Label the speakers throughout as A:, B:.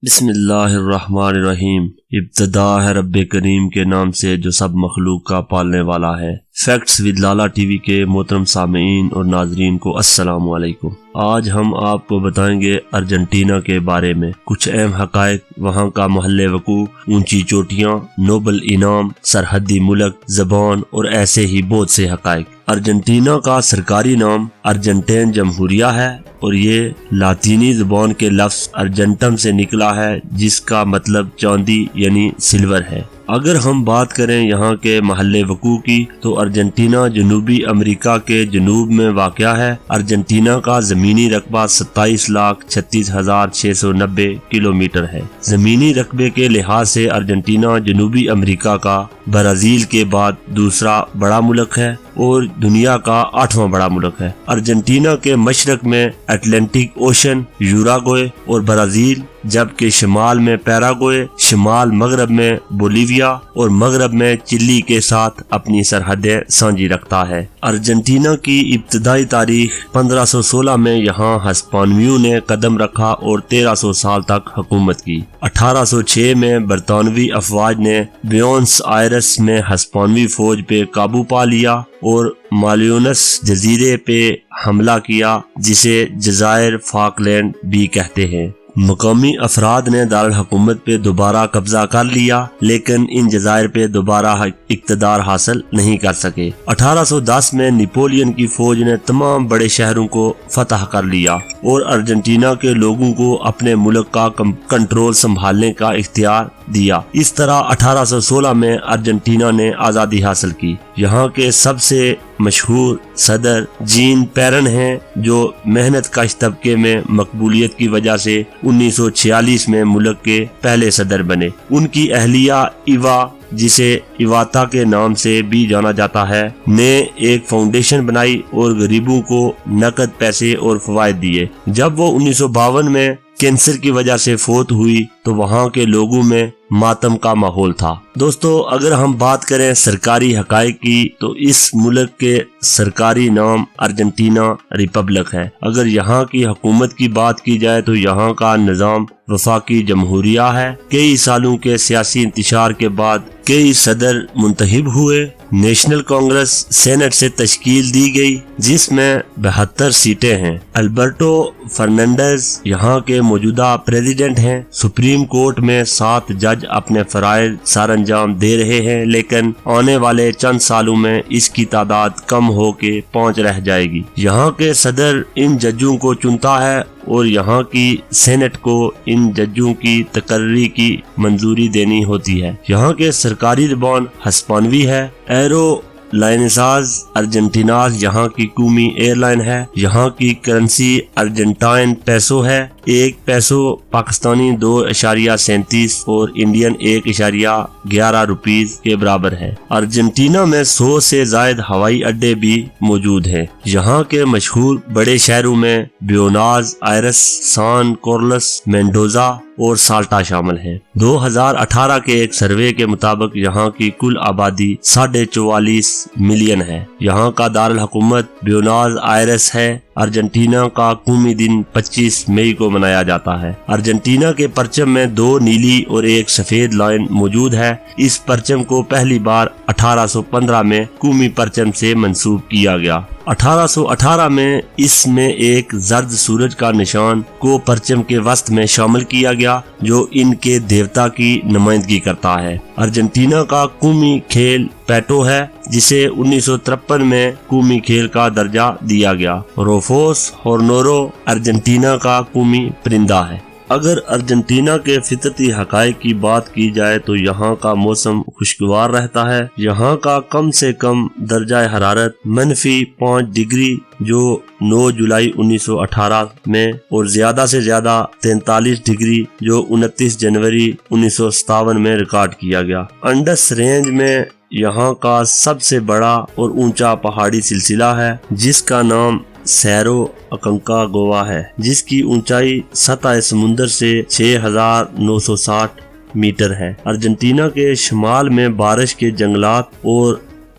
A: بسم اللہ الرحمن الرحیم۔ ابتدا ہے رب کریم کے نام سے جو سب مخلوق کا پالنے والا ہے۔ Facts with Lala T V کے محترم سامعین اور ناظرین کو السلام علیکم۔ آج ہم آپ کو بتائیں گے ارجنٹینا کے بارے میں کچھ اہم حقائق، وہاں کا محل وقوع، اونچی چوٹیاں، نوبل انعام، سرحدی ملک، زبان اور ایسے ہی بہت سے حقائق۔ ارجنٹینا کا سرکاری نام ارجنٹین جمہوریہ ہے اور یہ لاطینی زبان کے لفظ ارجنٹم سے نکلا ہے جس کا مطلب چاندی یعنی سلور ہے۔ اگر ہم بات کریں یہاں کے محل وقوع کی تو ارجنٹینا جنوبی امریکہ کے جنوب میں واقع ہے۔ ارجنٹینا کا زمینی رقبہ 27,36,690 کلومیٹر ہے۔ زمینی رقبے کے لحاظ سے ارجنٹینا جنوبی امریکہ کا برازیل کے بعد دوسرا بڑا ملک ہے اور دنیا کا 8واں بڑا ملک ہے۔ ارجنٹینا کے مشرق میں اٹلانٹک اوشن، یوراگوئے اور برازیل، جبکہ شمال میں پیراگوئے، شمال مغرب میں بولیویا اور مغرب میں چلی کے ساتھ اپنی سرحدیں سانجھی رکھتا ہے۔ ارجنٹینا کی ابتدائی تاریخ 1516 میں یہاں ہسپانویوں نے قدم رکھا اور 1300 سال تک حکومت کی۔ 1806 میں برطانوی افواج نے بیونس آئرس میں ہسپانوی فوج پہ قابو پا لیا اور مالیونس جزیرے پہ حملہ کیا جسے جزائر فاکلینڈ بھی کہتے ہیں۔ مقامی افراد نے دارالحکومت پہ دوبارہ قبضہ کر لیا لیکن ان جزائر پہ دوبارہ اقتدار حاصل نہیں کر سکے۔ 1810 میں نیپولین کی فوج نے تمام بڑے شہروں کو فتح کر لیا اور ارجنٹینا کے لوگوں کو اپنے ملک کا کنٹرول سنبھالنے کا اختیار دیا۔ اس طرح 1816 میں ارجنٹینا نے آزادی حاصل کی۔ یہاں کے سب سے مشہور صدر جین پیرن ہیں جو محنت کش طبقے میں مقبولیت کی وجہ سے 1946 میں ملک کے پہلے صدر بنے۔ ان کی اہلیہ ایوا، جسے ایواتا کے نام سے بھی جانا جاتا ہے، نے ایک فاؤنڈیشن بنائی اور غریبوں کو نقد پیسے اور فوائد دیے۔ جب وہ 1952 میں کینسر کی وجہ سے فوت ہوئی تو وہاں کے لوگوں میں ماتم کا ماحول تھا۔ دوستو، اگر ہم بات کریں سرکاری حقائق کی تو اس ملک کے سرکاری نام ارجنٹینا ریپبلک ہے۔ اگر یہاں کی حکومت کی بات کی جائے تو یہاں کا نظام وفاقی جمہوریہ ہے۔ کئی سالوں کے سیاسی انتشار کے بعد کئی صدر منتخب ہوئے۔ نیشنل کانگریس سینٹ سے تشکیل دی گئی جس میں 72 سیٹیں ہیں۔ البرٹو فرنانڈیز یہاں کے موجودہ پریزیڈنٹ ہیں۔ سپریم کورٹ میں 7 جج اپنے فرائض سر انجام دے رہے ہیں لیکن آنے والے چند سالوں میں اس کی تعداد کم ہو کے 5 رہ جائے گی۔ یہاں کے صدر ان ججوں کو چنتا ہے اور یہاں کی سینٹ کو ان ججوں کی تقرری کی منظوری دینی ہوتی ہے۔ یہاں کے سرکاری زبان ہسپانوی ہے۔ ایرو لائنساز ارجنٹیناز یہاں کی قومی ایئر لائن ہے۔ یہاں کی کرنسی ارجنٹائن پیسو ہے۔ 1 پیسو پاکستانی 2.37 اور انڈین 1.11 روپیز کے برابر ہے۔ ارجنٹینا میں 100 سے زائد ہوائی اڈے بھی موجود ہیں۔ یہاں کے مشہور بڑے شہروں میں بیوناز آئرس، سان کارلس، مینڈوزا اور سالٹا شامل ہیں۔ 2018 کے ایک سروے کے مطابق یہاں کی کل آبادی 44.5 ملین ہے۔ یہاں کا دارالحکومت بیوناز آئرس ہے۔ ارجنٹینا کا قومی دن 25 مئی کو منایا جاتا ہے۔ ارجنٹینا کے پرچم میں 2 نیلی اور 1 سفید لائن موجود ہے۔ اس پرچم کو پہلی بار 1815 میں قومی پرچم سے منسوب کیا گیا۔ 1818 میں اس میں ایک زرد سورج کا نشان کو پرچم کے وسط میں شامل کیا گیا جو ان کے دیوتا کی نمائندگی کرتا ہے۔ ارجنٹینا کا قومی کھیل پیٹو ہے جسے 1953 میں قومی کھیل کا درجہ دیا گیا۔ روفوس ہورنورو ارجنٹینا کا قومی پرندہ ہے۔ اگر ارجنٹینا کے فطرتی حقائق کی بات کی جائے تو یہاں کا موسم خوشگوار رہتا ہے۔ یہاں کا کم سے کم درجہ حرارت -5 ڈگری جو 9 جولائی 1918 میں اور زیادہ سے زیادہ 43 ڈگری جو 29 جنوری 1957 میں ریکارڈ کیا گیا۔ انڈس رینج میں یہاں کا سب سے بڑا اور اونچا پہاڑی سلسلہ ہے جس کا نام سیرو اکنکا گوا ہے، جس کی اونچائی سطح سمندر سے 6960 میٹر ہے۔ ارجنٹینا کے شمال میں بارش کے جنگلات اور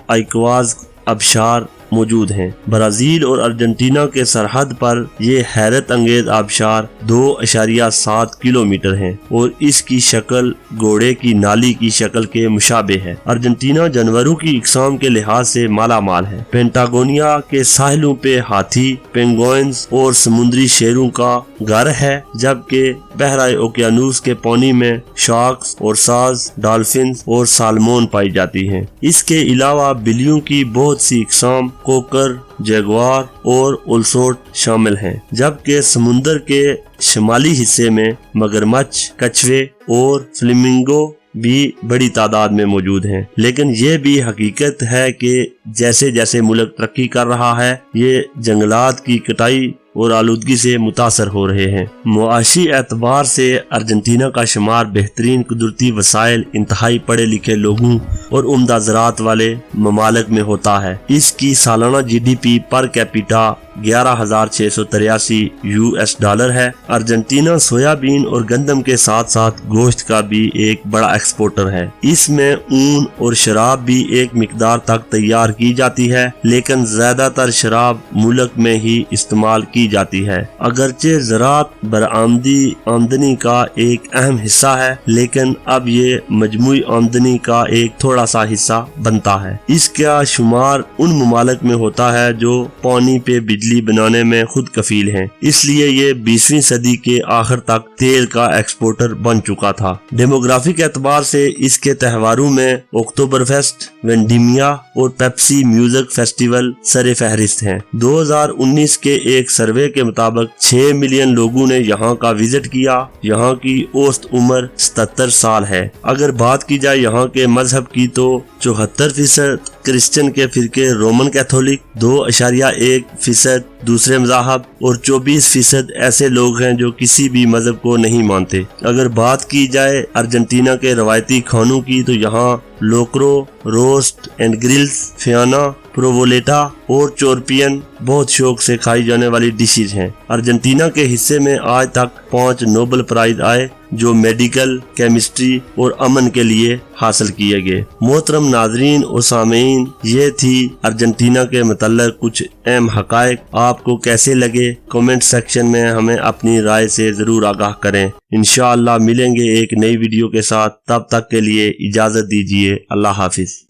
A: آئیکواز آبشار موجود ہیں۔ برازیل اور ارجنٹینا کے سرحد پر یہ حیرت انگیز آبشار 2.7 کلومیٹر ہیں اور اس کی شکل گھوڑے کی نالی کی شکل کے مشابہ ہے۔ ارجنٹینا جانوروں کی اقسام کے لحاظ سے مالا مال ہے۔ پینٹاگونیا کے ساحلوں پہ ہاتھی، پینگوئنز اور سمندری شیروں کا گھر ہے، جبکہ بحرۂ اوقیانوس کے پانی میں شارکس اور ساز، ڈالفنز اور سالمون پائی جاتی ہیں۔ اس کے علاوہ بلیوں کی بہت سی اقسام، کوکر، جیگوار اور اولسوٹ شامل ہیں، جبکہ سمندر کے شمالی حصے میں مگرمچھ، کچھوے اور فلیمنگو بھی بڑی تعداد میں موجود ہیں۔ لیکن یہ بھی حقیقت ہے کہ جیسے جیسے ملک ترقی کر رہا ہے، یہ جنگلات کی کٹائی اور آلودگی سے متاثر ہو رہے ہیں۔ معاشی اعتبار سے ارجنٹینا کا شمار بہترین قدرتی وسائل، انتہائی پڑھے لکھے لوگوں اور عمدہ زراعت والے ممالک میں ہوتا ہے۔ اس کی سالانہ GDP پر کیپیٹا 11,683 $US ہے۔ ارجنٹینا سویابین اور گندم کے ساتھ ساتھ گوشت کا بھی ایک بڑا ایکسپورٹر ہے۔ اس میں اون اور شراب بھی ایک مقدار تک تیار کی جاتی ہے، لیکن زیادہ تر شراب ملک میں ہی استعمال کی جاتی ہے۔ اگرچہ زراعت برآمدی آمدنی کا ایک اہم حصہ ہے، لیکن اب یہ مجموعی آمدنی کا ایک تھوڑا سا حصہ بنتا ہے۔ اس کا شمار ان ممالک میں ہوتا ہے جو پانی پہ بجلی بنانے میں خود کفیل ہیں، اس لیے یہ 20ویں صدی کے آخر تک تیل کا ایکسپورٹر بن چکا تھا۔ ڈیموگرافک اعتبار سے اس کے تہواروں میں اکتوبر فیسٹ، وینڈیمیا اور پیپسی میوزک فیسٹیول سر فہرست ہیں۔ 2019 کے ایک سروے کے مطابق 6 ملین لوگوں نے یہاں کا وزٹ کیا۔ یہاں کی اوسط عمر 77 سال ہے۔ اگر بات کی جائے یہاں کے مذہب کی تو 74% کرسچن کے فرقے رومن کیتھولک، 2.1% دوسرے مذاہب اور 24% ایسے لوگ ہیں جو کسی بھی مذہب کو نہیں مانتے۔ اگر بات کی جائے ارجنٹینا کے روایتی کھانوں کی تو یہاں لوکرو، روسٹ اینڈ گرلز، فیانا، پروولیٹا اور چورپین بہت شوق سے کھائی جانے والی ڈشز ہیں۔ ارجنٹینا کے حصے میں آج تک 5 نوبل پرائز آئے جو میڈیکل، کیمسٹری اور امن کے لیے حاصل کیے گئے۔ محترم ناظرین اور سامعین، یہ تھی ارجنٹینا کے متعلق کچھ اہم حقائق۔ آپ کو کیسے لگے کمنٹ سیکشن میں ہمیں اپنی رائے سے ضرور آگاہ کریں۔ انشاءاللہ ملیں گے ایک نئی ویڈیو کے ساتھ، تب تک کے لیے اجازت دیجیے۔ اللہ حافظ۔